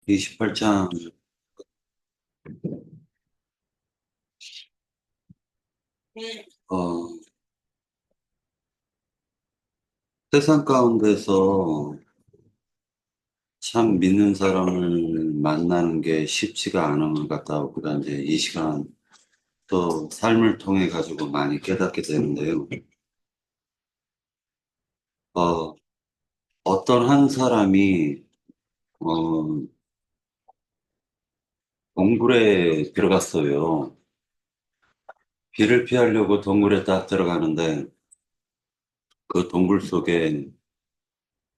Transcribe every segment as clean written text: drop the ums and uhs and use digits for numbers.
28장, 어, 세상 가운데서 참 믿는 사람을 만나는 게 쉽지가 않은 것 같다. 우리가 이제 이 시간 또 삶을 통해 가지고 많이 깨닫게 되는데요. 어, 어떤 한 사람이, 어, 동굴에 들어갔어요. 비를 피하려고 동굴에 딱 들어가는데 그 동굴 속에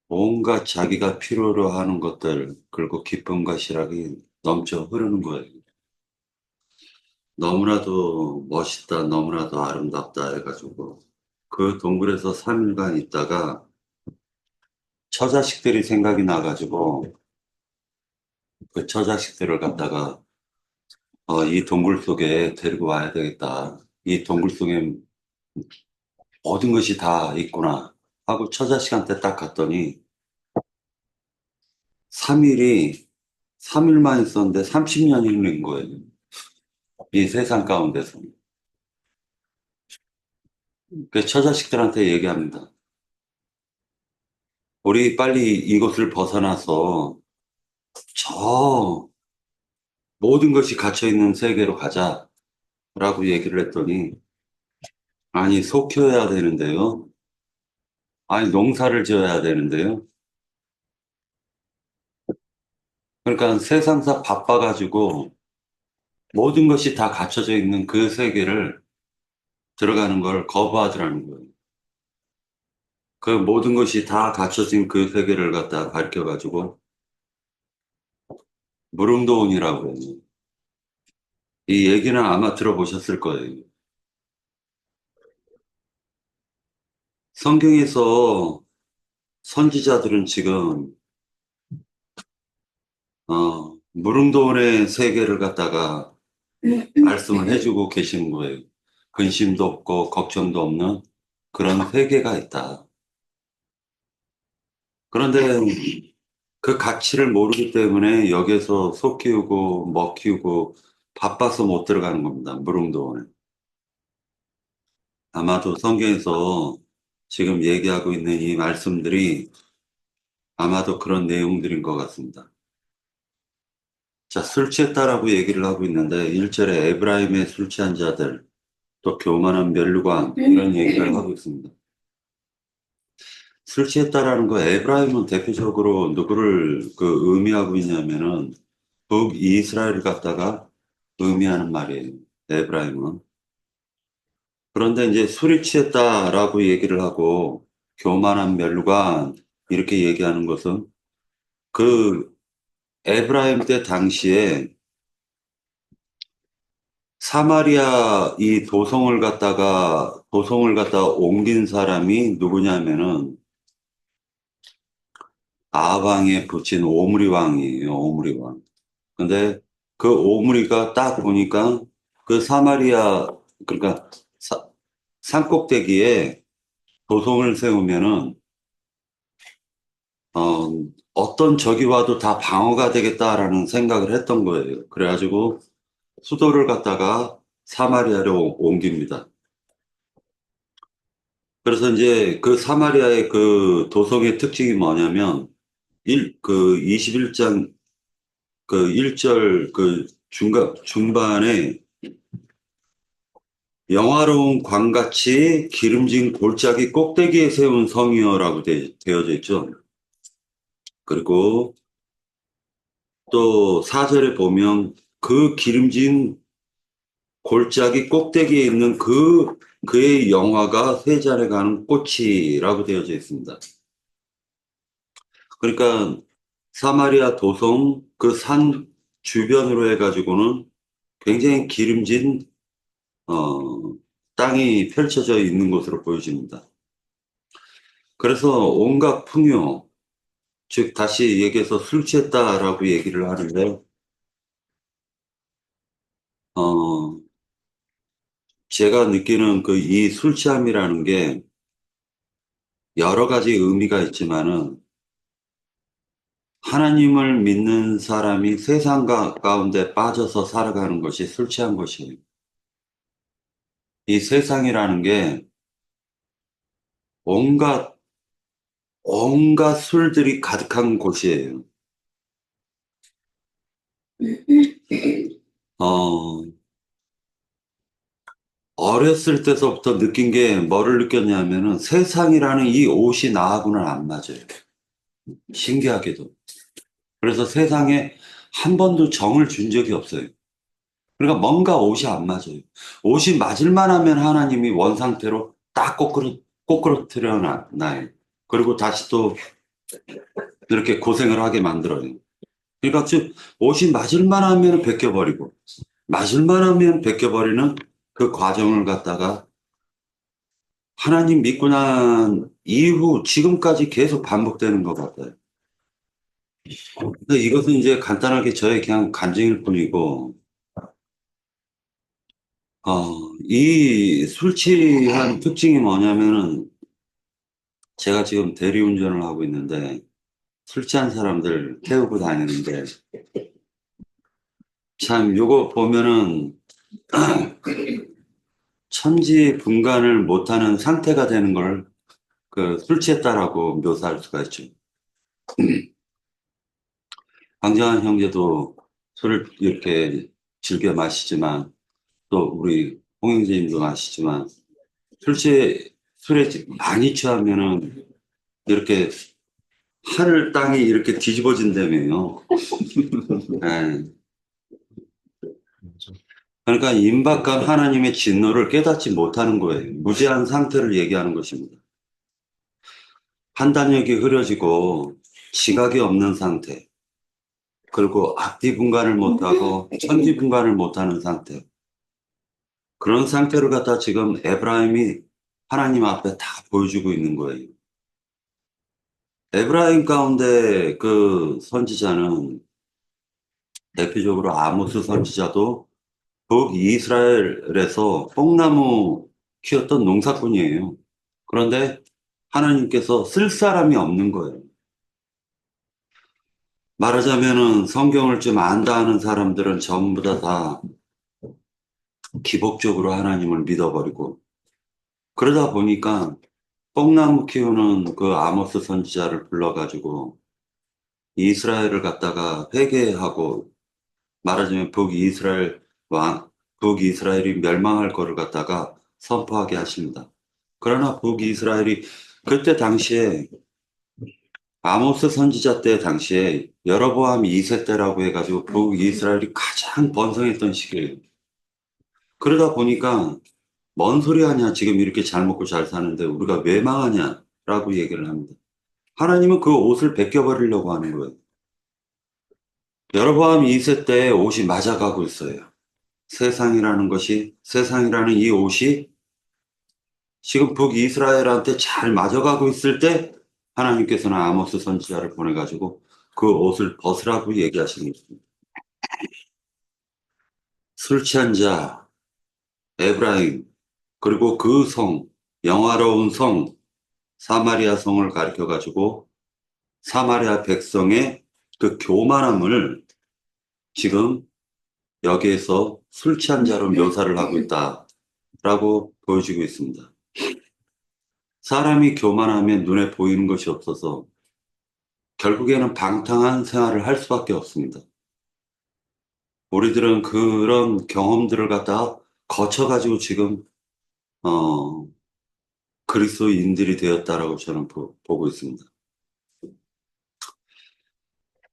온갖 자기가 필요로 하는 것들, 그리고 기쁨과 실학이 넘쳐 흐르는 거예요. 너무나도 멋있다, 너무나도 아름답다 해가지고 그 동굴에서 3일간 있다가 처자식들이 생각이 나가지고 그 처자식들을 갖다가 이 동굴 속에 데리고 와야 되겠다. 이 동굴 속에 모든 것이 다 있구나 하고 처자식한테 딱 갔더니 3일이 3일만 있었는데 30년이 흐른 거예요. 이 세상 가운데서. 그 처자식들한테 얘기합니다. 우리 빨리 이곳을 벗어나서 저 모든 것이 갇혀 있는 세계로 가자라고 얘기를 했더니, 아니, 소 키워야 되는데요. 아니, 농사를 지어야 되는데요. 그러니까 세상사 바빠가지고 모든 것이 다 갖춰져 있는 그 세계를 들어가는 걸 거부하더라는 거예요. 그 모든 것이 다 갖춰진 그 세계를 갖다 가르쳐가지고 무릉도원이라고 해요. 이 얘기는 아마 들어보셨을 거예요. 성경에서 선지자들은 지금 무릉도원의 세계를 갖다가 말씀을 해주고 계시는 거예요. 근심도 없고 걱정도 없는 그런 세계가 있다. 그런데 그 가치를 모르기 때문에 여기서 소 키우고 먹 키우고 바빠서 못 들어가는 겁니다. 무릉도원에. 아마도 성경에서 지금 얘기하고 있는 이 말씀들이 아마도 그런 내용들인 것 같습니다. 자, 술 취했다라고 얘기를 하고 있는데 1절에 에브라임의 술 취한 자들, 또 교만한 멸류관 이런 얘기를 하고 있습니다. 술 취했다라는 거 에브라임은 대표적으로 누구를 의미하고 있냐면은 북이스라엘을 갖다가 의미하는 말이에요. 에브라임은. 그런데 이제 술이 취했다라고 얘기를 하고 교만한 멸류관 이렇게 얘기하는 것은 그 에브라임 때 당시에 사마리아 이 도성을 갖다가 옮긴 사람이 누구냐면은 아방에 붙인 오므리 왕이에요. 오므리 왕. 근데 그 오므리가 딱 보니까 그 사마리아 그러니까 산꼭대기에 도성을 세우면은 어, 어떤 적이 와도 다 방어가 되겠다라는 생각을 했던 거예요. 그래가지고 수도를 갖다가 사마리아로 옮깁니다. 그래서 이제 그 사마리아의 그 도성의 특징이 뭐냐면 21장 그 1절 그 중반에 영화로운 광같이 기름진 골짜기 꼭대기에 세운 성이여라고 되어져 있죠. 그리고 또 4절에 보면 그 기름진 골짜기 꼭대기에 있는 그의 영화가 세잔에 가는 꽃이라고 되어져 있습니다. 그러니까 사마리아 도성 그 산 주변으로 해가지고는 굉장히 기름진 어, 땅이 펼쳐져 있는 것으로 보여집니다. 그래서 온갖 풍요, 즉 다시 얘기해서 술 취했다라고 얘기를 하는데 어, 제가 느끼는 그 이 술 취함이라는 게 여러 가지 의미가 있지만은 하나님을 믿는 사람이 세상 가운데 빠져서 살아가는 것이 술 취한 것이에요. 이 세상이라는 게 온갖, 온갖 술들이 가득한 곳이에요. 어, 어렸을 때서부터 느낀 게 뭐를 느꼈냐면은 세상이라는 이 옷이 나하고는 안 맞아요. 신기하게도. 그래서 세상에 한 번도 정을 준 적이 없어요. 그러니까 뭔가 옷이 안 맞아요. 옷이 맞을만 하면 하나님이 원상태로 딱 꼬꾸러뜨려 놔요. 그리고 다시 또 이렇게 고생을 하게 만들어요. 그러니까 즉 옷이 맞을만 하면 벗겨버리고 맞을만 하면 벗겨버리는 그 과정을 갖다가 하나님 믿고 난 이후 지금까지 계속 반복되는 것 같아요. 근데 이것은 이제 간단하게 저의 그냥 간증일 뿐이고, 이 술 취한 특징이 뭐냐면은 제가 지금 대리운전을 하고 있는데 술 취한 사람들 태우고 다니는데 참 요거 보면은 천지분간을 못하는 상태가 되는 걸 그 술 취했다라고 묘사할 수가 있죠. 강정한 형제도 술을 이렇게 즐겨 마시지만 또 우리 홍영재님도 마시지만 술에 많이 취하면은 이렇게 하늘 땅이 이렇게 뒤집어진다며요. 예. 그러니까 임박한 하나님의 진노를 깨닫지 못하는 거예요. 무지한 상태를 얘기하는 것입니다. 판단력이 흐려지고 지각이 없는 상태, 그리고 앞뒤 분간을 못하고 천지 분간을 못하는 상태. 그런 상태를 갖다 지금 에브라임이 하나님 앞에 다 보여주고 있는 거예요. 에브라임 가운데 그 선지자는 대표적으로 아모스 선지자도 북이스라엘에서 뽕나무 키웠던 농사꾼이에요. 그런데 하나님께서 쓸 사람이 없는 거예요. 말하자면은 성경을 좀 안다 하는 사람들은 전부 다 기복적으로 하나님을 믿어버리고 그러다 보니까 뽕나무 키우는 그 아모스 선지자를 불러가지고 이스라엘을 갖다가 회개하고 말하자면 북이스라엘이 멸망할 거를 갖다가 선포하게 하십니다. 그러나 북이스라엘이 그때 당시에 아모스 선지자 때 당시에 여로보암 2세 때라고 해가지고 북이스라엘이 가장 번성했던 시기예요. 그러다 보니까 뭔 소리 하냐 지금 이렇게 잘 먹고 잘 사는데 우리가 왜 망하냐라고 얘기를 합니다. 하나님은 그 옷을 벗겨버리려고 하는 거예요. 여로보암 2세 때 옷이 맞아가고 있어요. 세상이라는 이 옷이 지금 북이스라엘한테 잘 맞아가고 있을 때 하나님께서는 아모스 선지자를 보내가지고 그 옷을 벗으라고 얘기하시는 것입니다. 술 취한 자, 에브라임, 그리고 그 성, 영화로운 성, 사마리아 성을 가리켜가지고 사마리아 백성의 그 교만함을 지금 여기에서 술 취한 자로 묘사를 하고 있다라고 보여지고 있습니다. 사람이 교만하면 눈에 보이는 것이 없어서 결국에는 방탕한 생활을 할 수밖에 없습니다. 우리들은 그런 경험들을 갖다 거쳐가지고 지금 어, 그리스도인들이 되었다라고 저는 보고 있습니다.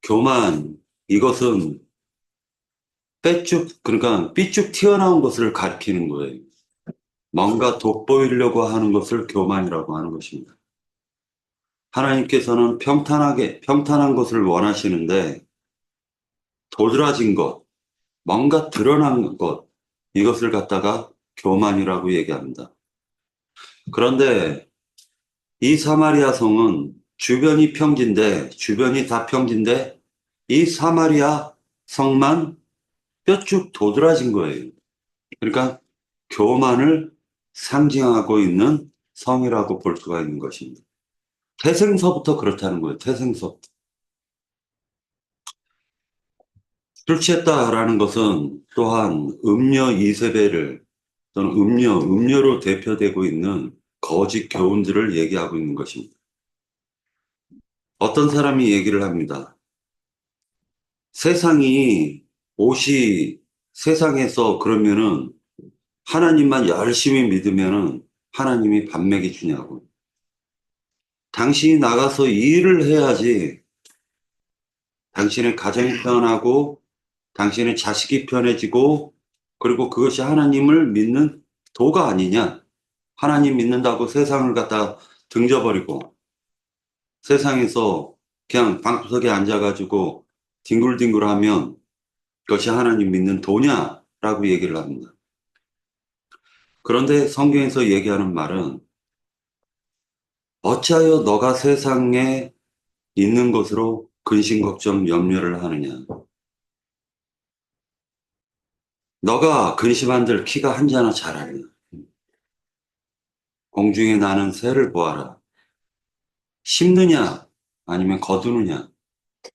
교만 이것은 그러니까 삐쭉 튀어나온 것을 가리키는 거예요. 뭔가 돋보이려고 하는 것을 교만이라고 하는 것입니다. 하나님께서는 평탄한 것을 원하시는데 도드라진 것, 뭔가 드러난 것, 이것을 갖다가 교만이라고 얘기합니다. 그런데 이 사마리아 성은 주변이 다 평지인데 이 사마리아 성만 뼈쭉 도드라진 거예요. 그러니까 교만을 상징하고 있는 성이라고 볼 수가 있는 것입니다. 태생서부터 그렇다는 거예요. 태생서부터. 술 취했다라는 것은 또한 음료 이세벨을 또는 음료로 대표되고 있는 거짓 교훈들을 얘기하고 있는 것입니다. 어떤 사람이 얘기를 합니다. 세상이 옷이 세상에서 그러면은 하나님만 열심히 믿으면은 하나님이 밥 먹이 주냐고. 당신이 나가서 일을 해야지 당신의 가정이 편하고 당신의 자식이 편해지고 그리고 그것이 하나님을 믿는 도가 아니냐. 하나님 믿는다고 세상을 갖다 등져버리고 세상에서 그냥 방구석에 앉아가지고 뒹굴뒹굴하면 그것이 하나님 믿는 도냐라고 얘기를 합니다. 그런데 성경에서 얘기하는 말은 어찌하여 너가 세상에 있는 것으로 근심 걱정 염려를 하느냐. 너가 근심한들 키가 한 자나 자라냐. 공중에 나는 새를 보아라. 심느냐 아니면 거두느냐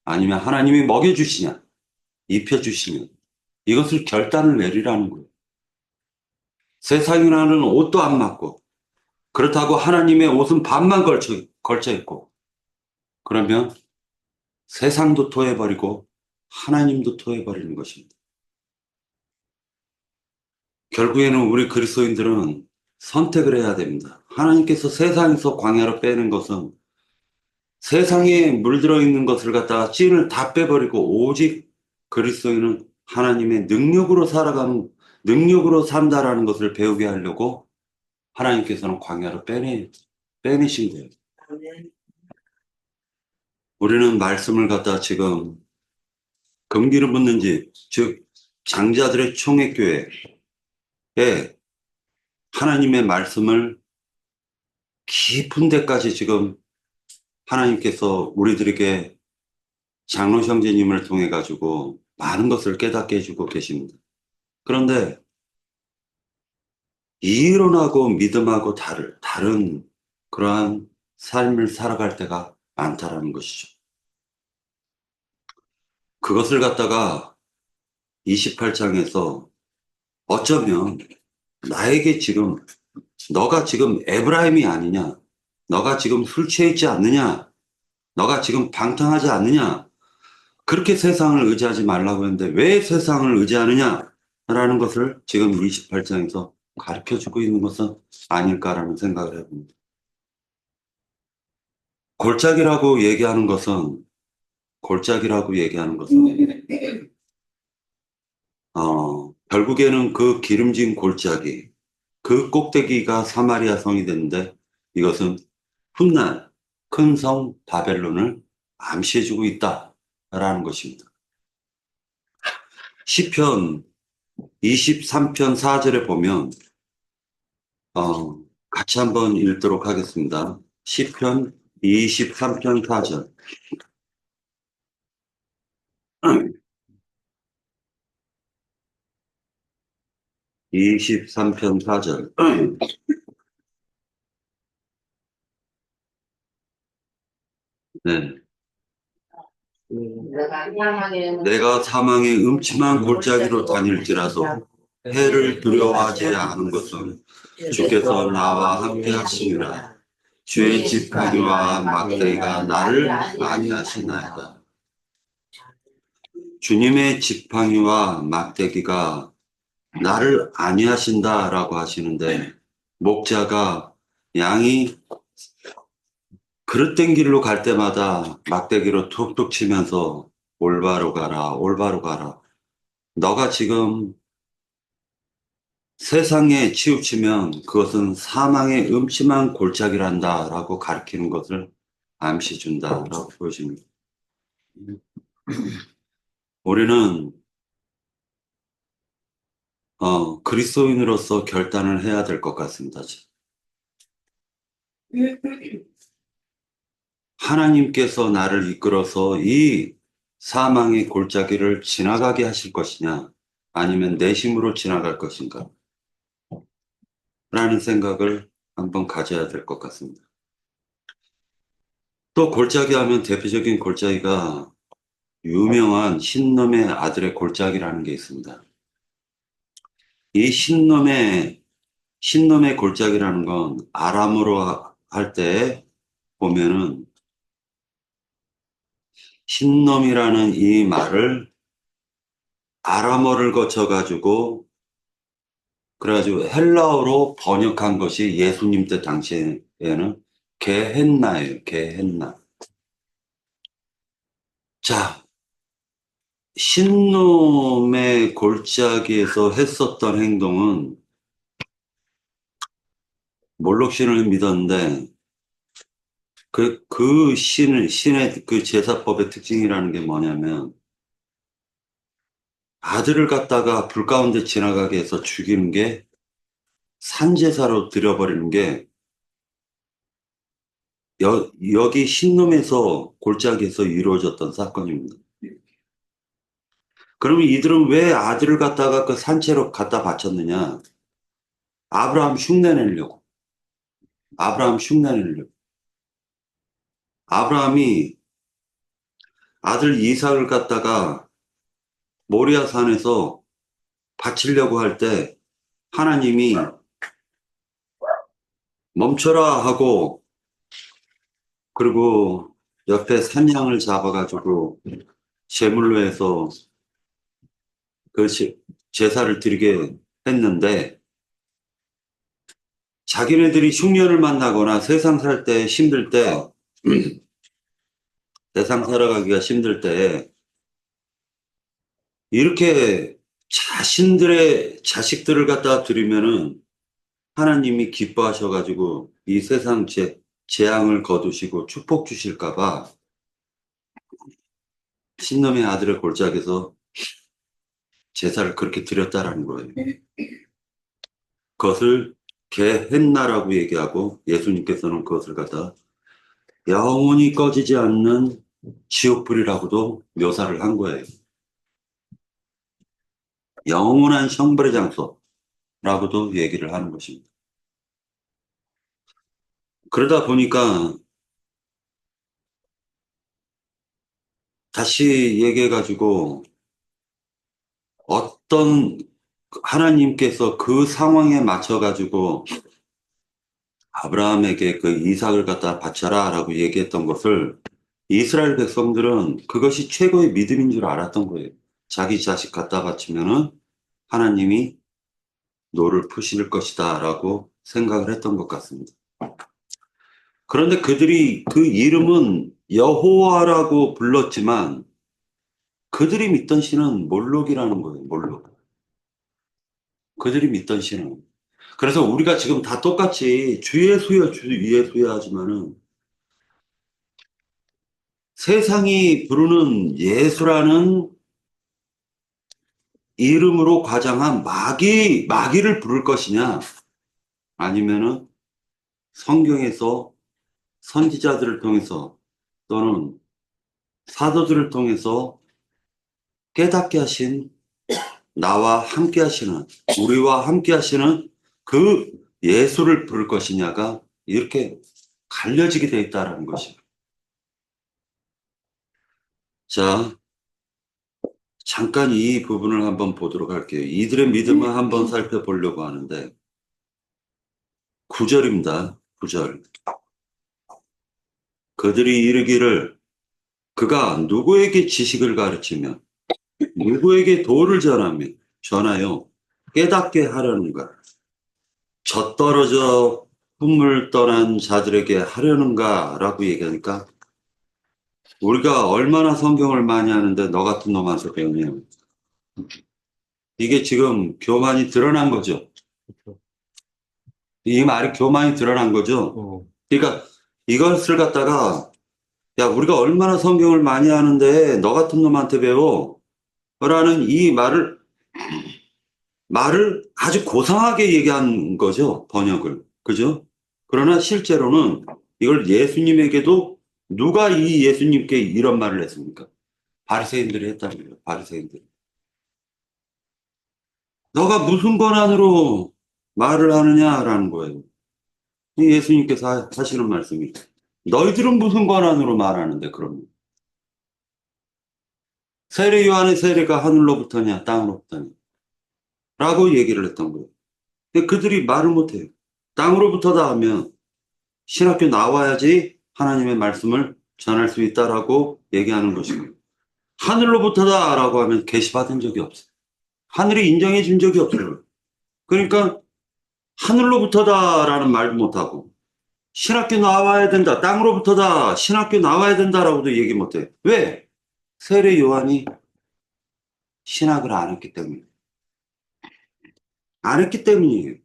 아니면 하나님이 먹여주시냐 입혀주시면 이것을 결단을 내리라는 거예요. 세상이라는 옷도 안 맞고 그렇다고 하나님의 옷은 반만 걸쳐 있고 그러면 세상도 토해버리고 하나님도 토해버리는 것입니다. 결국에는 우리 그리스도인들은 선택을 해야 됩니다. 하나님께서 세상에서 광야로 빼는 것은 세상에 물들어 있는 것을 갖다가 찐을 다 빼버리고 오직 그리스도인은 하나님의 능력으로 산다라는 것을 배우게 하려고 하나님께서는 광야로 빼내신 거예요. 우리는 말씀을 갖다 지금 금기를 묻는 집, 즉 장자들의 총회교회에 하나님의 말씀을 깊은 데까지 지금 하나님께서 우리들에게 장로 형제님을 통해 가지고 많은 것을 깨닫게 해주고 계십니다. 그런데 이론하고 믿음하고 다른 그러한 삶을 살아갈 때가 많다라는 것이죠. 그것을 갖다가 28장에서 어쩌면 나에게 지금 너가 지금 에브라임이 아니냐? 너가 지금 술 취해 있지 않느냐? 너가 지금 방탕하지 않느냐? 그렇게 세상을 의지하지 말라고 했는데 왜 세상을 의지하느냐? 라는 것을 지금 28장에서 가르쳐 주고 있는 것은 아닐까라는 생각을 해봅니다. 골짜기라고 얘기하는 것은 결국에는 그 기름진 골짜기, 그 꼭대기가 사마리아 성이 되는데 이것은 훗날 큰 성 바벨론을 암시해주고 있다라는 것입니다. 시편 23편 4절에 보면 같이 한번 읽도록 하겠습니다. 시편 23편 4절. 23편 4절. 네. 내가 사망의 음침한 골짜기로 다닐지라도 해를 두려워하지 않은 것은 주께서 나와 함께 하시니라. 주의 지팡이와 막대기가 나를 안위하시나이다. 주님의 지팡이와 막대기가 나를 안위하신다라고 하시는데 목자가 양이 그릇된 길로 갈 때마다 막대기로 툭툭 치면서 올바로 가라, 올바로 가라. 너가 지금 세상에 치우치면 그것은 사망의 음침한 골짜기란다 라고 가르치는 것을 암시 준다라고 보여집니다. 우리는 그리스도인으로서 결단을 해야 될 것 같습니다. 하나님께서 나를 이끌어서 이 사망의 골짜기를 지나가게 하실 것이냐 아니면 내 힘으로 지나갈 것인가 라는 생각을 한번 가져야 될 것 같습니다. 또 골짜기 하면 대표적인 골짜기가 유명한 신놈의 아들의 골짜기라는 게 있습니다. 이 신놈의 골짜기라는 건 아람어로 할 때 보면은 신놈이라는 이 말을 아람어를 거쳐가지고 그래가지고 헬라어로 번역한 것이 예수님 때 당시에는 게헨나예요. 게헨나. 자, 신놈의 골짜기에서 했었던 행동은 몰록신을 믿었는데 신의 그 제사법의 특징이라는 게 뭐냐면 아들을 갖다가 불 가운데 지나가게 해서 죽이는 게 산제사로 들여버리는 게 여기 신놈에서 골짜기에서 이루어졌던 사건입니다. 그러면 이들은 왜 아들을 갖다가 그 산채로 갖다 바쳤느냐? 아브라함 흉내내려고. 아브라함 흉내내려고. 아브라함이 아들 이삭을 갖다가 모리아 산에서 바치려고 할 때 하나님이 멈춰라 하고 그리고 옆에 산양을 잡아가지고 제물로 해서 그 제사를 드리게 했는데 자기네들이 흉년을 만나거나 세상 살 때 힘들 때 세상 살아가기가 힘들 때 이렇게 자신들의 자식들을 갖다 드리면은 하나님이 기뻐하셔가지고 이 세상 재앙을 거두시고 축복 주실까봐 신놈의 아들의 골짜기에서 제사를 그렇게 드렸다라는 거예요. 그것을 게헨나라고 얘기하고 예수님께서는 그것을 갖다 영원히 꺼지지 않는 지옥불이라고도 묘사를 한 거예요. 영원한 형벌의 장소라고도 얘기를 하는 것입니다. 그러다 보니까 다시 얘기해가지고 어떤 하나님께서 그 상황에 맞춰가지고 아브라함에게 그 이삭을 갖다 바쳐라 라고 얘기했던 것을 이스라엘 백성들은 그것이 최고의 믿음인 줄 알았던 거예요. 자기 자식 갖다 바치면은 하나님이 노를 푸실 것이다 라고 생각을 했던 것 같습니다. 그런데 그들이 그 이름은 여호와라고 불렀지만 그들이 믿던 신은 몰록이라는 거예요. 몰록. 그들이 믿던 신은. 그래서 우리가 지금 다 똑같이 주 예수여 주 예수여 하지만은 세상이 부르는 예수라는 이름으로 과장한 마귀를 부를 것이냐 아니면은 성경에서 선지자들을 통해서 또는 사도들을 통해서 깨닫게 하신 나와 함께 하시는 우리와 함께 하시는 그 예수를 부를 것이냐가 이렇게 갈려지게 되어 있다는 것이에요. 자, 잠깐 이 부분을 한번 보도록 할게요. 이들의 믿음을 한번 살펴보려고 하는데 9절입니다. 9절. 그들이 이르기를 그가 누구에게 지식을 가르치며 누구에게 도를 전하여 깨닫게 하려는가? 젖떨어져 품을 떠난 자들에게 하려는가? 라고 얘기하니까 우리가 얼마나 성경을 많이 하는데 너 같은 놈한테 배우냐. 이게 지금 교만이 드러난 거죠. 이 말이 교만이 드러난 거죠. 그러니까 이것을 갖다가 야 우리가 얼마나 성경을 많이 하는데 너 같은 놈한테 배워 라는 이 말을 아주 고상하게 얘기한 거죠. 번역을. 그죠? 그러나 실제로는 이걸 예수님에게도 누가 이 예수님께 이런 말을 했습니까? 바리새인들이 했다는 거예요. 바리새인들이. 너가 무슨 권한으로 말을 하느냐라는 거예요. 이 예수님께서 하시는 말씀이 너희들은 무슨 권한으로 말하는데 그러면 세례 요한의 세례가 하늘로부터냐 땅으로부터냐 라고 얘기를 했던 거예요. 근데 그들이 말을 못해요. 땅으로부터다 하면 신학교 나와야지 하나님의 말씀을 전할 수 있다라고 얘기하는 것이고, 하늘로부터다라고 하면 계시받은 적이 없어요. 하늘이 인정해 준 적이 없어요. 그러니까 하늘로부터다라는 말도 못하고, 신학교 나와야 된다, 땅으로부터다, 신학교 나와야 된다라고도 얘기 못해요. 왜? 세례 요한이 신학을 안 했기 때문이에요. 안 했기 때문이에요.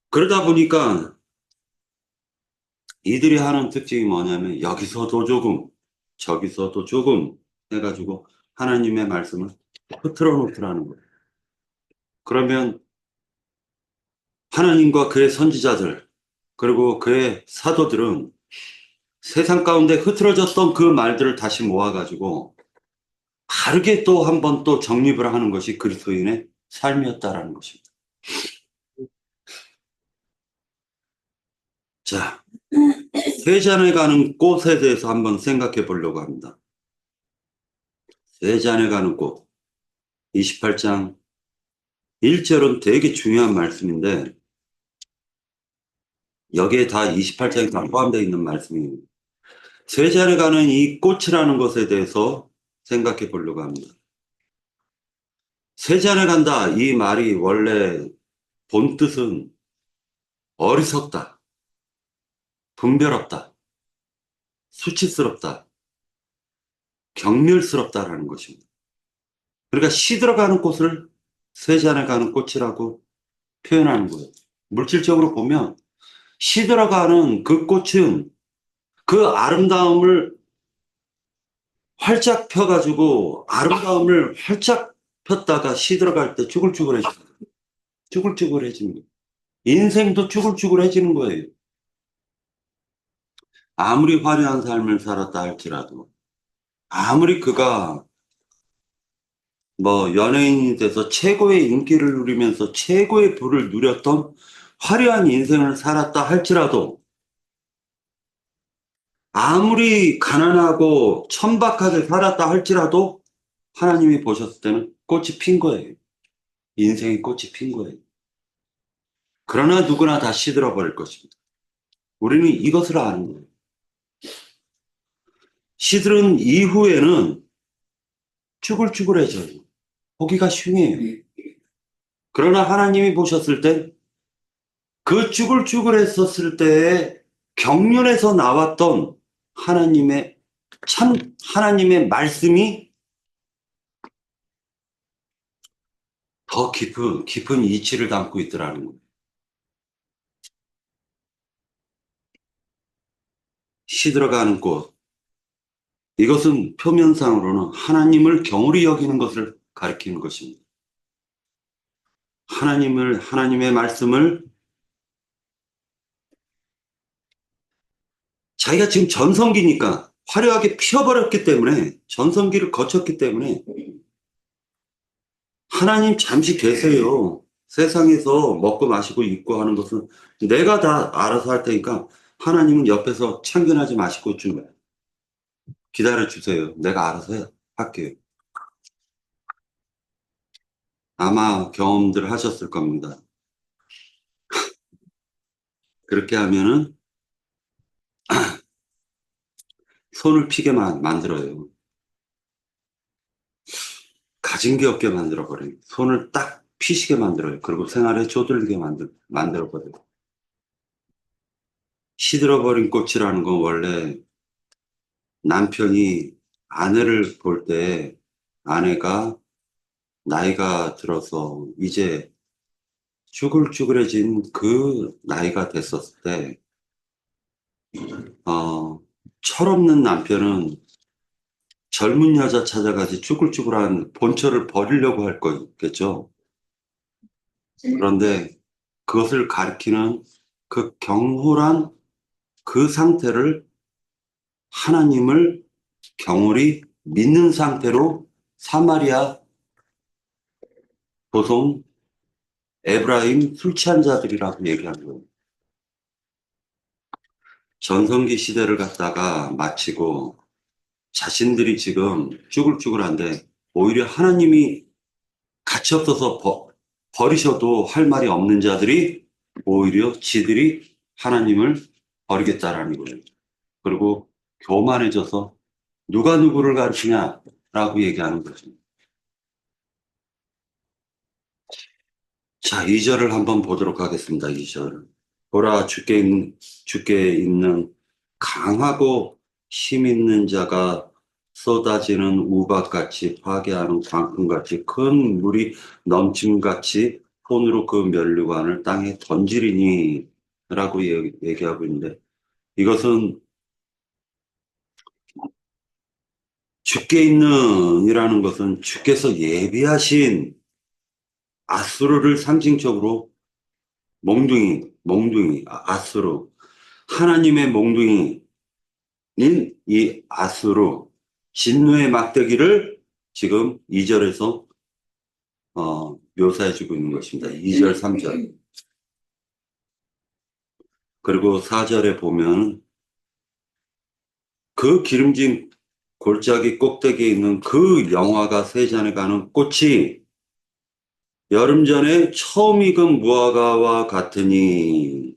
그러다 보니까 이들이 하는 특징이 뭐냐면 여기서도 조금 저기서도 조금 해가지고 하나님의 말씀을 흐트러 놓더라는 거예요. 그러면 하나님과 그의 선지자들 그리고 그의 사도들은 세상 가운데 흐트러졌던 그 말들을 다시 모아가지고 바르게 또 한 번 또 정립을 하는 것이 그리스도인의 삶이었다라는 것입니다. 자, 세잔에 가는 꽃에 대해서 한번 생각해 보려고 합니다. 세잔에 가는 꽃, 28장 1절은 되게 중요한 말씀인데 여기에 다 28장이 다 포함되어 있는 말씀입니다. 세잔에 가는 이 꽃이라는 것에 대해서 생각해 보려고 합니다. 세잔에 간다 이 말이 원래 본 뜻은 어리석다, 분별없다, 수치스럽다, 경멸스럽다라는 것입니다. 그러니까 시들어가는 꽃을 세잔에 가는 꽃이라고 표현하는 거예요. 물질적으로 보면 시들어가는 그 꽃은 그 아름다움을 활짝 펴가지고 아름다움을 활짝 폈다가 시들어갈 때 쭈글쭈글해지는 거예요. 쭈글쭈글해지는 거예요. 인생도 쭈글쭈글해지는 거예요. 아무리 화려한 삶을 살았다 할지라도 아무리 그가 뭐 연예인이 돼서 최고의 인기를 누리면서 최고의 부를 누렸던 화려한 인생을 살았다 할지라도 아무리 가난하고 천박하게 살았다 할지라도 하나님이 보셨을 때는 꽃이 핀 거예요. 인생의 꽃이 핀 거예요. 그러나 누구나 다 시들어 버릴 것입니다. 우리는 이것을 아는 거예요. 시들은 이후에는 쭈글쭈글해져요. 보기가 흉해요. 그러나 하나님이 보셨을 때 그 쭈글쭈글했었을 때의 경륜에서 나왔던 하나님의 하나님의 말씀이 더 깊은 이치를 담고 있더라는 거예요. 시들어가는 꽃. 이것은 표면상으로는 하나님을 경홀히 여기는 것을 가리키는 것입니다. 하나님의 말씀을 자기가 지금 전성기니까 화려하게 피워버렸기 때문에 전성기를 거쳤기 때문에 하나님 잠시 계세요. 세상에서 먹고 마시고 입고 하는 것은 내가 다 알아서 할 테니까 하나님은 옆에서 참견하지 마시고 좀 기다려 주세요. 내가 알아서 할게요. 아마 경험들 하셨을 겁니다. 그렇게 하면은 손을 피게 만들어요. 가진 게 없게 만들어버려요. 손을 딱 피시게 만들어요. 그리고 생활에 쪼들리게 만들어버려요. 시들어버린 꽃이라는 건 원래 남편이 아내를 볼 때 아내가 나이가 들어서 이제 쭈글쭈글해진 그 나이가 됐었을 때, 철없는 남편은 젊은 여자 찾아가지 쭈글쭈글한 본처를 버리려고 할 거겠죠. 그런데 그것을 가리키는 그 경홀한 그 상태를 하나님을 경홀히 믿는 상태로 사마리아 보통 에브라임 술 취한 자들이라고 얘기하는 거예요. 전성기 시대를 갖다가 마치고 자신들이 지금 쭈글쭈글한데 오히려 하나님이 가치 없어서 버리셔도 할 말이 없는 자들이 오히려 지들이 하나님을 버리겠다라는 거예요. 그리고 교만해져서 누가 누구를 가르치냐라고 얘기하는 거죠. 자, 2절을 한번 보도록 하겠습니다. 2절. 보라, 주께 있는 강하고 힘 있는 자가 쏟아지는 우박같이 파괴하는 광풍같이 큰 물이 넘침같이 손으로 그 면류관을 땅에 던지리니 라고 얘기하고 있는데, 이것은 주께 있는 이라는 것은 주께서 예비하신 아수르를 상징적으로 아수르, 하나님의 몽둥이인 이 아수르, 진노의 막대기를 지금 2절에서 묘사해주고 있는 것입니다. 2절, 3절. 그리고 4절에 보면 그 기름진 골짜기 꼭대기에 있는 그 영화가 세잔에 가는 꽃이 여름 전에 처음 익은 무화과와 같으니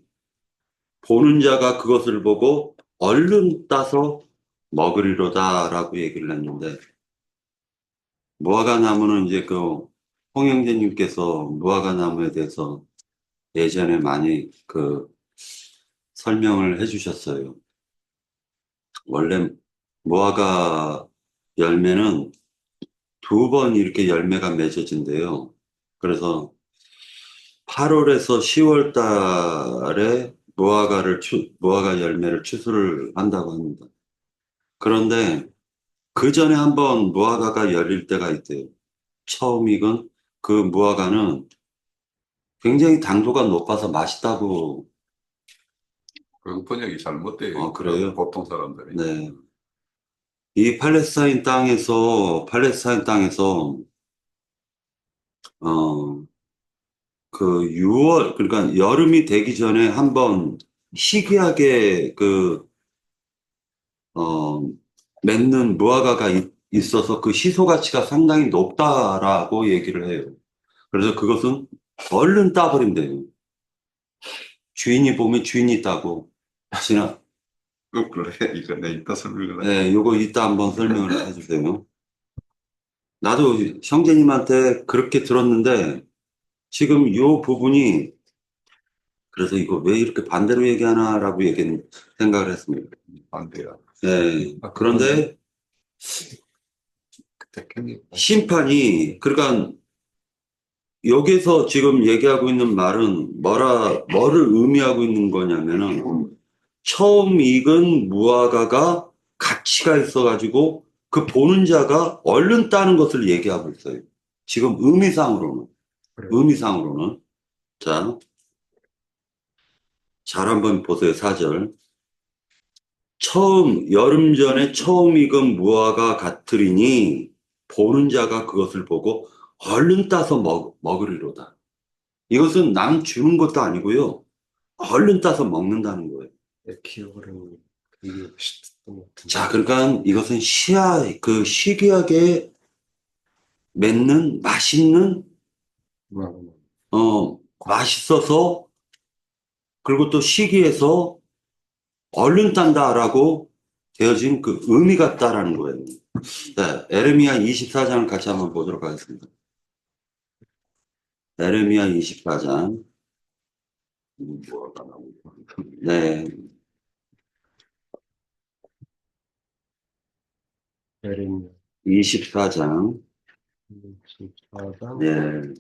보는 자가 그것을 보고 얼른 따서 먹으리로다 라고 얘기를 했는데, 무화과 나무는 이제 홍 형제님께서 무화과 나무에 대해서 예전에 많이 설명을 해주셨어요. 원래 무화과 열매는 2번 이렇게 열매가 맺어진대요. 그래서 8월에서 10월 달에 무화과 열매를 추수를 한다고 합니다. 그런데 그 전에 한번 무화과가 열릴 때가 있대요. 처음 익은 그 무화과는 굉장히 당도가 높아서 맛있다고. 그 번역이 잘못돼요. 그래요? 보통 사람들이. 네. 이 팔레스타인 땅에서, 어, 6월, 그러니까 여름이 되기 전에 한번 희귀하게 맺는 무화과가 있어서 그 시소 가치가 상당히 높다라고 얘기를 해요. 그래서 그것은 얼른 따버린대요. 주인이 보면 주인이 따고, 지나, 그래, 이거 내 이따 설명을 네, 요거 이따 한번 설명을 해주세요. 나도 형제님한테 그렇게 들었는데, 지금 요 부분이, 그래서 이거 왜 이렇게 반대로 얘기하나라고 생각을 했습니다. 반대야. 네, 그런데 그때 심판이, 그러니까 여기서 지금 얘기하고 있는 말은 뭐를 의미하고 있는 거냐면은, 처음 익은 무화과가 가치가 있어가지고 그 보는 자가 얼른 따는 것을 얘기하고 있어요. 지금 의미상으로는. 그래. 의미상으로는. 자, 잘 한번 보세요. 4절. 여름 전에 처음 익은 무화과 같으리니 보는 자가 그것을 보고 얼른 따서 먹으리로다. 이것은 남 주는 것도 아니고요. 얼른 따서 먹는다는 거예요. 기억으로 자, 그러니까 이것은 희귀하게 맺는 맛있는, 맛있어서, 그리고 또 희귀해서 얼른 딴다라고 되어진 그 의미 같다라는 거예요. 자, 에레미야 24장을 같이 한번 보도록 하겠습니다. 에레미야 24장. 네. 에레미야 24장. 24장. 네.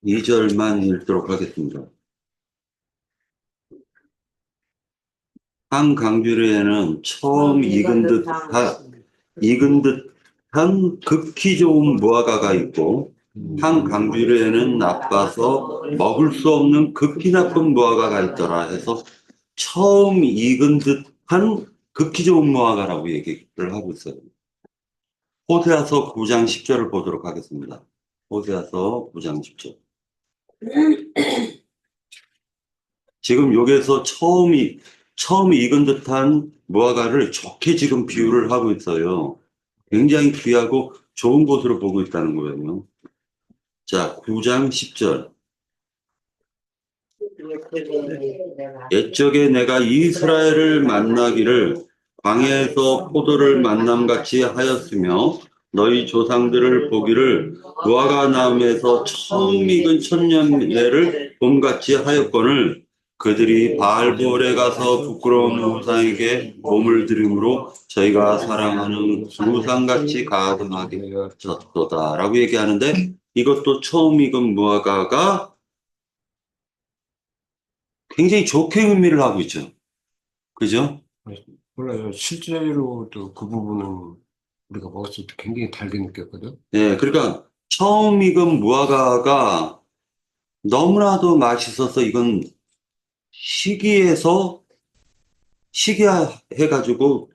2절만 읽도록 하겠습니다. 한 강주리에는 처음 익은 듯한 극히 좋은 무화과가 있고, 한 강주리에는 나빠서 먹을 수 없는 극히 나쁜 무화과가 있더라 해서 처음 익은 듯한 극히 좋은 무화과라고 얘기를 하고 있어요. 호세아서 9장 10절을 보도록 하겠습니다. 호세아서 9장 10절. 지금 여기에서 처음 익은 듯한 무화과를 좋게 지금 비유를 하고 있어요. 굉장히 귀하고 좋은 곳으로 보고 있다는 거예요. 자, 9장 10절. 옛적에 내가 이스라엘을 만나기를 광야에서 포도를 만남같이 하였으며 너희 조상들을 보기를 무화과 나무에서 처음 익은 천년예를 봄같이 하였거늘 그들이 바알볼에 가서 부끄러운 우상에게 몸을 들임으로 저희가 사랑하는 우상같이 가증하게 졌도다라고 얘기하는데 이것도 처음 익은 무화과가 굉장히 좋게 의미를 하고 있죠. 그죠? 몰라요. 실제로도 그 부분은 우리가 먹었을 때 굉장히 달게 느꼈거든. 예, 그러니까 처음 익은 무화과가 너무나도 맛있어서 이건 시기에서 시기해가지고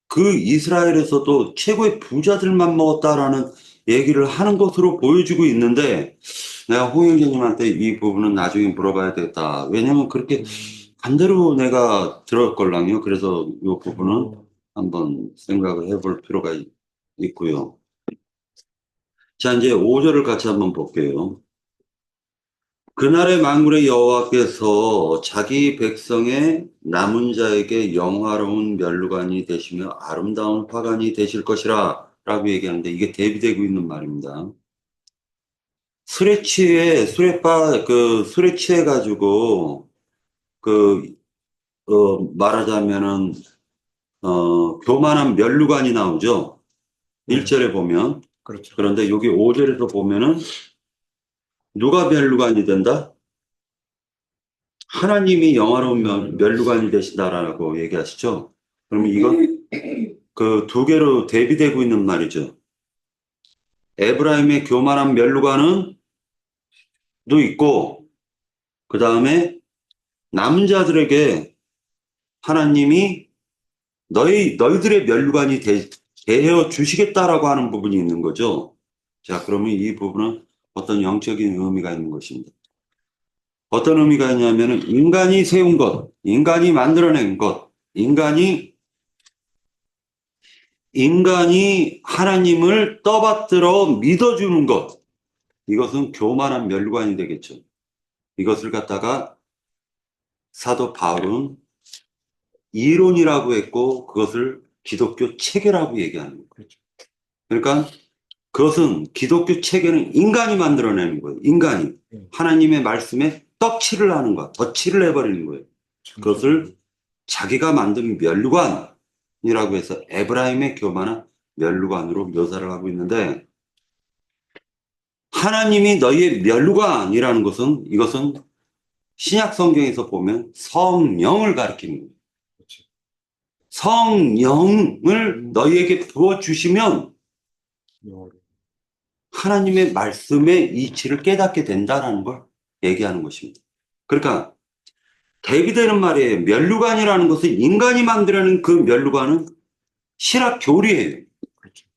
그 이스라엘에서도 최고의 부자들만 먹었다라는 얘기를 하는 것으로 보여주고 있는데 내가 홍영재님한테 이 부분은 나중에 물어봐야 되겠다. 왜냐면 그렇게 반대로 내가 들었걸랑요. 그래서 이 부분은 한번 생각을 해볼 필요가 있고요. 자, 이제 5절을 같이 한번 볼게요. 그날의 만군의 여호와께서 자기 백성의 남은 자에게 영화로운 면류관이 되시며 아름다운 화관이 되실 것이라 라고 얘기하는데 이게 대비되고 있는 말입니다. 술에 취해가지고, 말하자면은, 교만한 면류관이 나오죠. 네. 1절에 보면. 그렇죠. 그런데 여기 5절에서 보면은 누가 면류관이 된다? 하나님이 영화로운 면류관이 되신다라고 얘기하시죠. 그러면 이건 그 두 개로 대비되고 있는 말이죠. 에브라임의 교만한 면류관은 도 있고, 그 다음에 남은 자들에게 하나님이 너희들의 면류관이 되어 주시겠다라고 하는 부분이 있는 거죠. 자, 그러면 이 부분은 어떤 영적인 의미가 있는 것입니다. 어떤 의미가 있냐면은 인간이 세운 것, 인간이 만들어낸 것, 인간이 하나님을 떠받들어 믿어주는 것, 이것은 교만한 멸관이 되겠죠. 이것을 갖다가 사도 바울은 이론이라고 했고 그것을 기독교 체계라고 얘기하는 거예요. 그렇죠. 그러니까 그것은 기독교 체계는 인간이 만들어내는 거예요. 인간이 하나님의 말씀에 떡칠을 하는 거야. 덧칠을 해버리는 거예요. 그것을 자기가 만든 멸관이라고 해서 에브라임의 교만한 멸관으로 묘사를 하고 있는데 하나님이 너희의 멸관이라는 것은 이것은 신약 성경에서 보면 성령을 가리키는 거예요. 그렇죠. 성령을 너희에게 부어주시면 하나님의 말씀의 이치를 깨닫게 된다는 걸 얘기하는 것입니다. 그러니까 대비되는 말이에요. 멸류관이라는 것은 인간이 만들어낸 그 멸류관은 신학 교리예요. 그렇죠.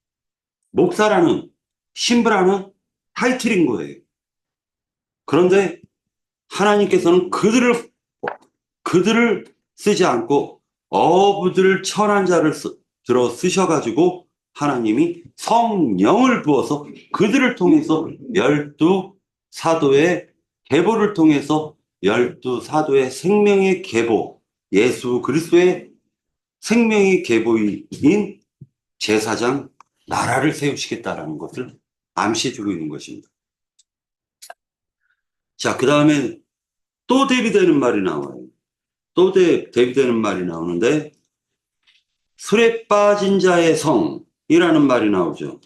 목사라는 신부라는 타이틀인 거예요. 그런데 하나님께서는 그들을 쓰지 않고 어부들 천한 자를 들어 쓰셔가지고 하나님이 성령을 부어서 그들을 통해서 12사도의 계보를 통해서 12사도의 생명의 계보, 예수 그리스도의 생명의 계보인 제사장 나라를 세우시겠다라는 것을 암시해주고 있는 것입니다. 자, 그 다음에 또 대비되는 말이 나와요. 또 대비되는 말이 나오는데 술에 빠진 자의 성이라는 말이 나오죠.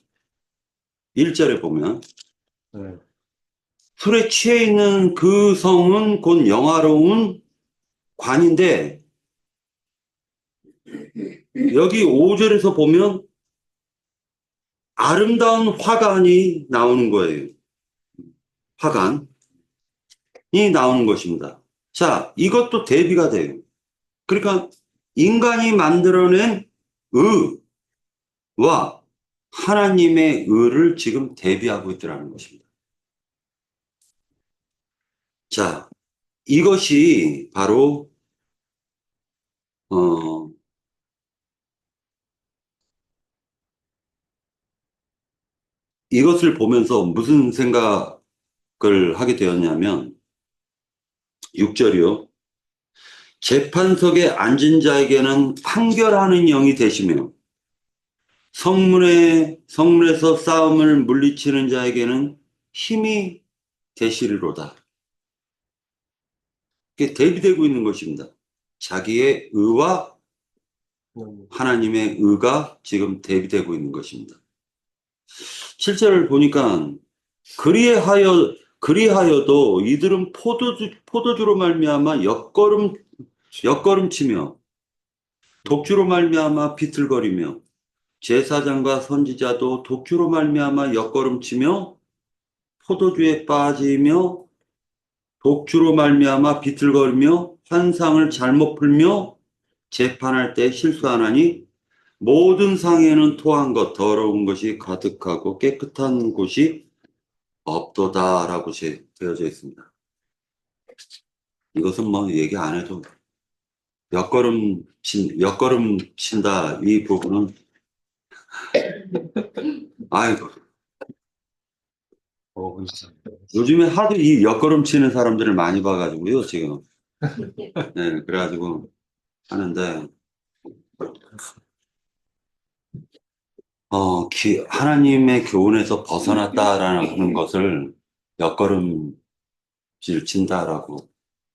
1절에 보면 네. 술에 취해 있는 그 성은 곧 영화로운 관인데 여기 5절에서 보면 아름다운 화관이 나오는 거예요. 화관이 나오는 것입니다. 자, 이것도 대비가 돼요. 그러니까 인간이 만들어낸 의와 하나님의 의를 지금 대비하고 있더라는 것입니다. 자, 이것이 바로 어, 이것을 보면서 무슨 생각을 하게 되었냐면, 6절이요. 재판석에 앉은 자에게는 판결하는 영이 되시며, 성문에서 싸움을 물리치는 자에게는 힘이 되시리로다. 이게 대비되고 있는 것입니다. 자기의 의와 하나님의 의가 지금 대비되고 있는 것입니다. 실제를 보니까 그리하여도 이들은 포도주로 말미암아 역걸음치며 독주로 말미암아 비틀거리며 제사장과 선지자도 독주로 말미암아 역걸음치며 포도주에 빠지며 독주로 말미암아 비틀거리며 환상을 잘못 풀며 재판할 때 실수하나니 모든 상에는 토한 것 더러운 것이 가득하고 깨끗한 곳이 없도다라고 되어져 있습니다. 이것은 뭐 얘기 안 해도 역걸음 친다 이 부분은 아이고 그렇죠. 요즘에 하도 이 역걸음 치는 사람들을 많이 봐가지고요 지금 네, 그래가지고 하는데 하나님의 교훈에서 벗어났다라는 것을 역걸음질 친다라고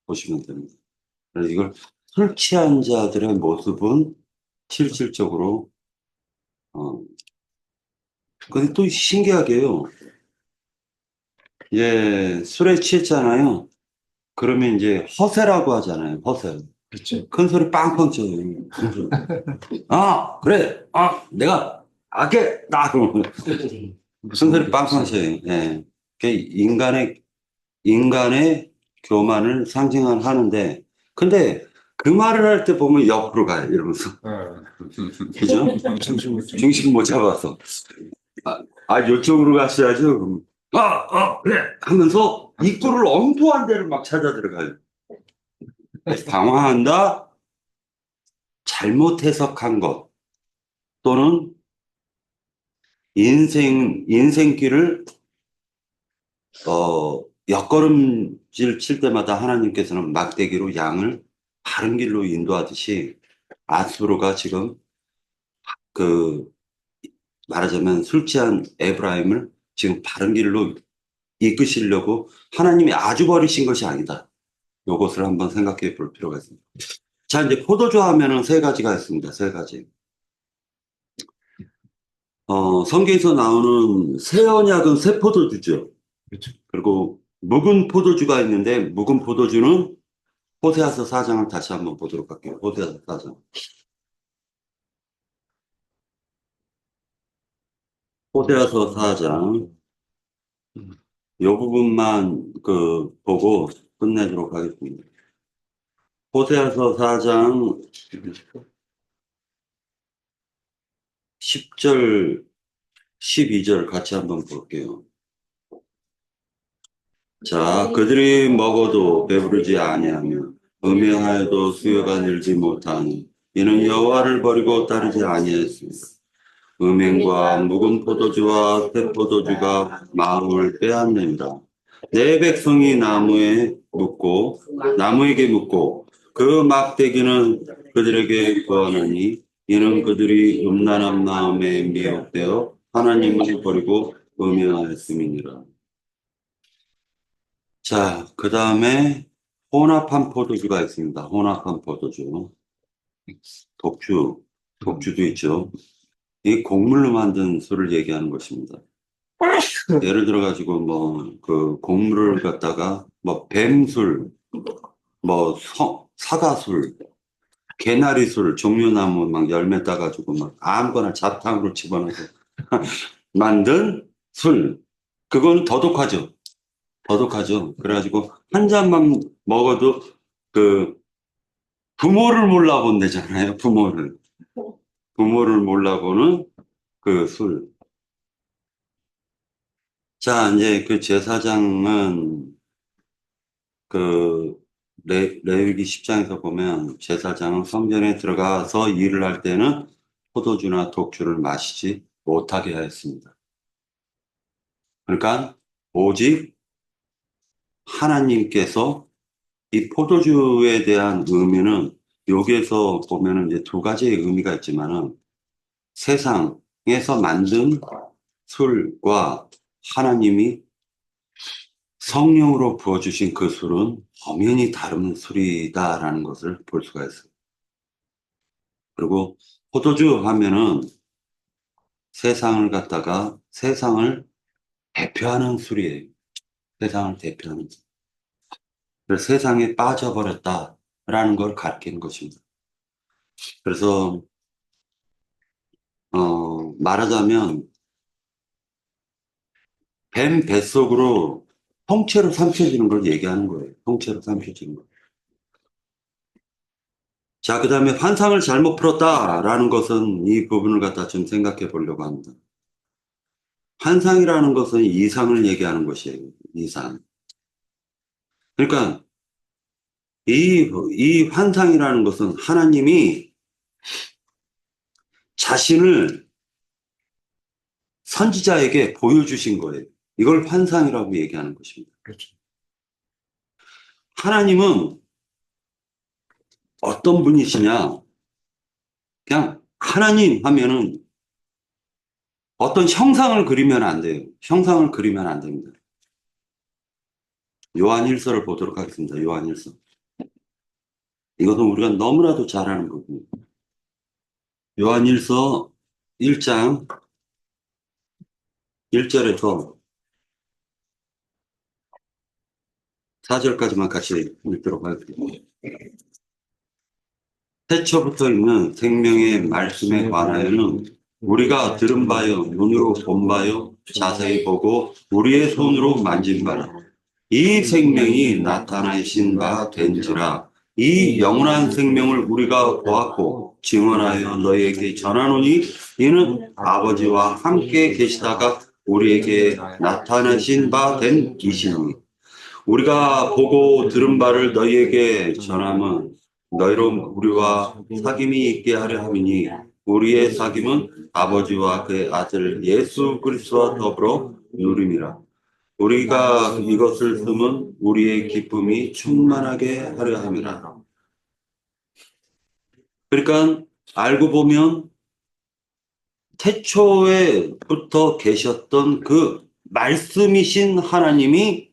보시면 됩니다. 그래서 이걸 술 취한 자들의 모습은 실질적으로 근데 또 신기하게요. 이제 술에 취했잖아요. 그러면 이제 허세라고 하잖아요. 허세. 그렇죠. 큰 소리 빵빵 쳐요. 큰 소리. 아, 그래. 아, 내가 아게 나 그러면 큰 소리 빵빵 쳐요. 예. 그게 인간의 교만을 상징하는데, 근데 그 말을 할 때 보면 옆으로 가요. 이러면서. 그죠? 중심 못 잡아서. 이쪽으로 가셔야죠. 그럼. 그래. 하면서 입구를 엉뚱한 데를 막 찾아 들어가요. 당황한다, 잘못 해석한 것, 또는 인생길을, 옆걸음질 칠 때마다 하나님께서는 막대기로 양을 바른 길로 인도하듯이 아수르가 지금 그, 말하자면 술 취한 에브라임을 지금 바른 길로 이끄시려고 하나님이 아주 버리신 것이 아니다. 요것을 한번 생각해 볼 필요가 있습니다. 자, 이제 포도주 하면은 세 가지가 있습니다. 세 가지. 성경에서 나오는 새 언약은 새 포도주죠. 그렇죠. 그리고 묵은 포도주가 있는데, 묵은 포도주는 호세아서 4장을 다시 한번 보도록 할게요. 호세아서 4장. 호세아서 4장. 이 부분만 보고 끝내도록 하겠습니다. 호세아서 4장 10절, 12절 같이 한번 볼게요. 자, 그들이 먹어도 배부르지 아니하며 음행하여도 수요가 늘지 못하니 이는 여호와를 버리고 따르지 아니하였습니다. 음행과 묵은 포도주와 새 포도주가 마음을 빼앗는다. 내 백성이 나무에게 묻고 그 막대기는 그들에게 구하나니 이는 그들이 음란한 마음에 미혹되어 하나님을 버리고 음행하였음이니라. 자, 그 다음에 혼합한 포도주가 있습니다. 혼합한 포도주. 독주도 있죠. 이 곡물로 만든 술을 얘기하는 것입니다. 예를 들어가지고, 곡물을 갖다가, 뱀술, 사과술, 개나리술, 종려나무 막 열매 따가지고 아무거나 자탕으로 집어넣어서 만든 술. 그건 더독하죠. 더독하죠. 그래가지고, 한 잔만 먹어도 부모를 몰라본대잖아요. 부모를 몰라보는 그 술. 자, 이제 그 제사장은 그 레위기 10장에서 보면 제사장은 성전에 들어가서 일을 할 때는 포도주나 독주를 마시지 못하게 하였습니다. 그러니까 오직 하나님께서 이 포도주에 대한 의미는 여기에서 보면은 이제 두 가지의 의미가 있지만은 세상에서 만든 술과 하나님이 성령으로 부어주신 그 술은 엄연히 다른 술이다라는 것을 볼 수가 있어요. 그리고 포도주 하면은 세상을 대표하는 술이에요. 세상을 대표하는 술. 그래서 세상에 빠져버렸다라는 걸 가리키는 것입니다. 그래서 말하자면 뱀 뱃속으로 통째로 삼켜지는 걸 얘기하는 거예요. 통째로 삼켜지는 거. 자, 그 다음에 환상을 잘못 풀었다라는 것은 이 부분을 갖다 좀 생각해 보려고 합니다. 환상이라는 것은 이상을 얘기하는 것이에요. 이상. 그러니까 이 환상이라는 것은 하나님이 자신을 선지자에게 보여주신 거예요. 이걸 환상이라고 얘기하는 것입니다. 그렇죠. 하나님은 어떤 분이시냐? 그냥 하나님 하면은 어떤 형상을 그리면 안 돼요. 형상을 그리면 안 됩니다. 요한일서를 보도록 하겠습니다. 요한일서. 이것은 우리가 너무나도 잘 아는 부분입니다. 요한일서 1장 1절에서 4절까지만 같이 읽도록 하겠습니다. 태초부터 있는 생명의 말씀에 관하여는 우리가 들은 바요, 눈으로 본 바요, 자세히 보고 우리의 손으로 만진 바라. 이 생명이 나타나신 바 된지라. 이 영원한 생명을 우리가 보았고 증언하여 너희에게 전하노니 이는 아버지와 함께 계시다가 우리에게 나타나신 바 된 이시니 우리가 보고 들은 바를 너희에게 전함은 너희로 우리와 사귐이 있게 하려 함이니 우리의 사귐은 아버지와 그의 아들 예수 그리스도와 더불어 누림이라. 우리가 이것을 쓰면 우리의 기쁨이 충만하게 하려 함이라. 그러니까 알고 보면 태초에부터 계셨던 그 말씀이신 하나님이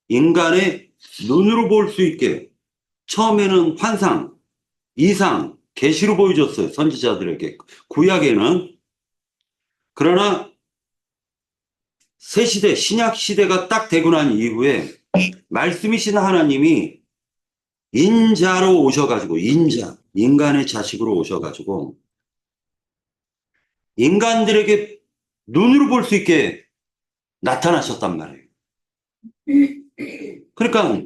인간의 눈으로 볼 수 있게 처음에는 환상, 이상, 계시로 보여줬어요. 선지자들에게. 구약에는. 그러나 새 시대, 신약 시대가 딱 되고 난 이후에 말씀이신 하나님이 인자로 오셔가지고 인간의 자식으로 오셔가지고 인간들에게 눈으로 볼 수 있게 나타나셨단 말이에요. 그러니까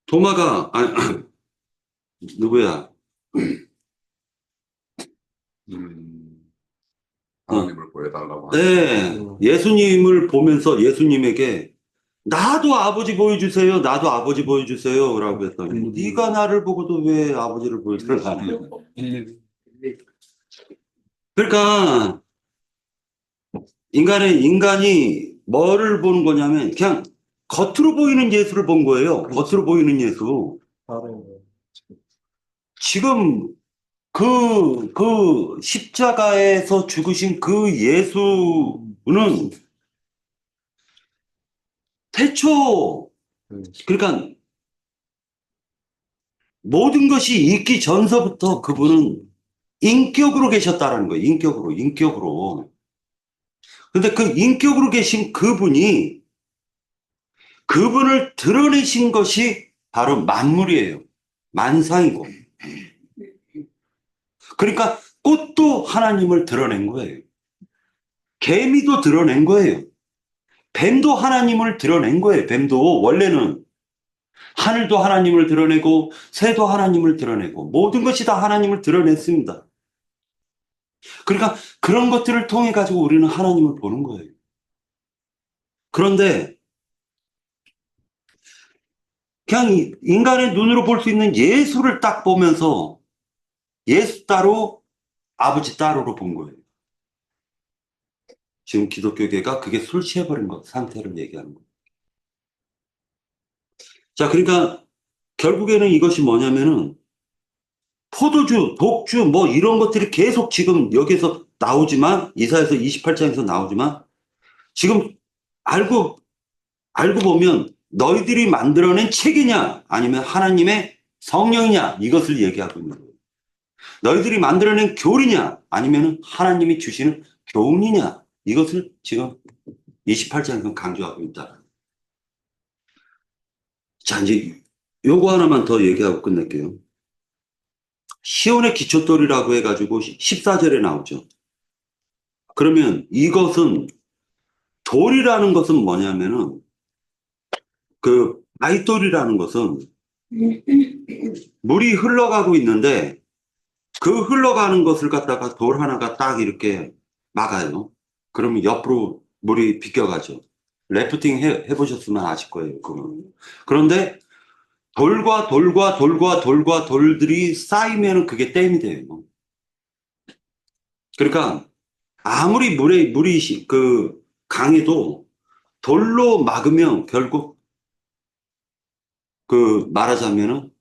도마가 누구야? 하나님을 보여달라고 네, 예수님을 보면서 예수님에게 나도 아버지 보여주세요. 나도 아버지 보여주세요. 라고 했더니 네가 나를 보고도 왜 아버지를 보여주려고 하냐. 그러니까 인간이 뭐를 보는 거냐면 그냥 겉으로 보이는 예수를 본 거예요. 겉으로 보이는 예수. 지금 그 십자가에서 죽으신 그 예수는 태초, 그러니까 모든 것이 있기 전서부터 그분은 인격으로 계셨다라는 거예요. 인격으로. 근데 그 인격으로 계신 그분이 그분을 드러내신 것이 바로 만물이에요. 만상이고. 그러니까 꽃도 하나님을 드러낸 거예요. 개미도 드러낸 거예요. 뱀도 하나님을 드러낸 거예요. 뱀도 원래는 하늘도 하나님을 드러내고 새도 하나님을 드러내고 모든 것이 다 하나님을 드러냈습니다. 그러니까 그런 것들을 통해 가지고 우리는 하나님을 보는 거예요. 그런데 그냥 인간의 눈으로 볼 수 있는 예수를 딱 보면서 예수 따로 아버지 따로로 본 거예요. 지금 기독교계가 그게 술 취해버린 것 상태를 얘기하는 거예요. 자, 그러니까 결국에는 이것이 뭐냐면은 포도주, 독주 뭐 이런 것들이 계속 지금 여기서 나오지만 이사야서 28장에서 나오지만 지금 알고 보면 너희들이 만들어낸 책이냐 아니면 하나님의 성령이냐 이것을 얘기하고 있는 거예요. 너희들이 만들어낸 교리냐 아니면 하나님이 주시는 교훈이냐 이것을 지금 28장에서 강조하고 있다. 자, 이제 요거 하나만 더 얘기하고 끝낼게요. 시온의 기초돌이라고 해가지고 14절에 나오죠. 그러면 이것은 돌이라는 것은 뭐냐면은 그 아이돌이라는 것은 물이 흘러가고 있는데 그 흘러가는 것을 갖다가 돌 하나가 딱 이렇게 막아요. 그러면 옆으로 물이 비껴가죠. 래프팅 해보셨으면 아실 거예요. 그건. 그런데 돌과 돌들이 쌓이면 그게 댐이 돼요. 그러니까 아무리 물이 그 강해도 돌로 막으면 결국 그 말하자면은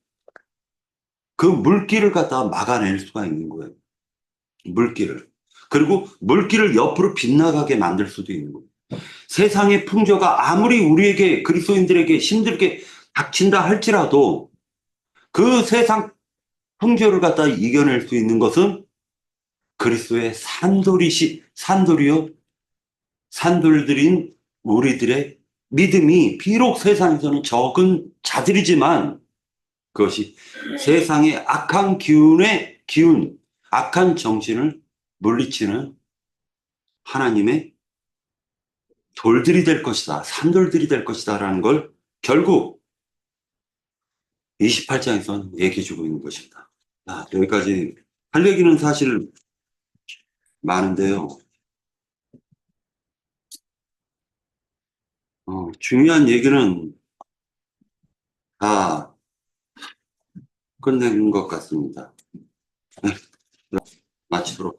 그 물길을 갖다가 막아낼 수가 있는 거예요. 물길을. 그리고 물길을 옆으로 빗나가게 만들 수도 있는 거예요. 세상의 풍조가 아무리 우리에게 그리스도인들에게 힘들게 닥친다 할지라도 그 세상 풍조를 갖다 이겨낼 수 있는 것은 그리스도의 산돌이요 산돌들인 우리들의 믿음이 비록 세상에서는 적은 자들이지만 그것이 세상의 악한 기운, 악한 정신을 물리치는 하나님의 돌들이 될 것이다. 산돌들이 될 것이다. 라는 걸 결국 28장에서는 얘기해 주고 있는 것입니다. 여기까지 할 얘기는 사실 많은데요. 중요한 얘기는 다 끝낸 것 같습니다. 네, 마치도록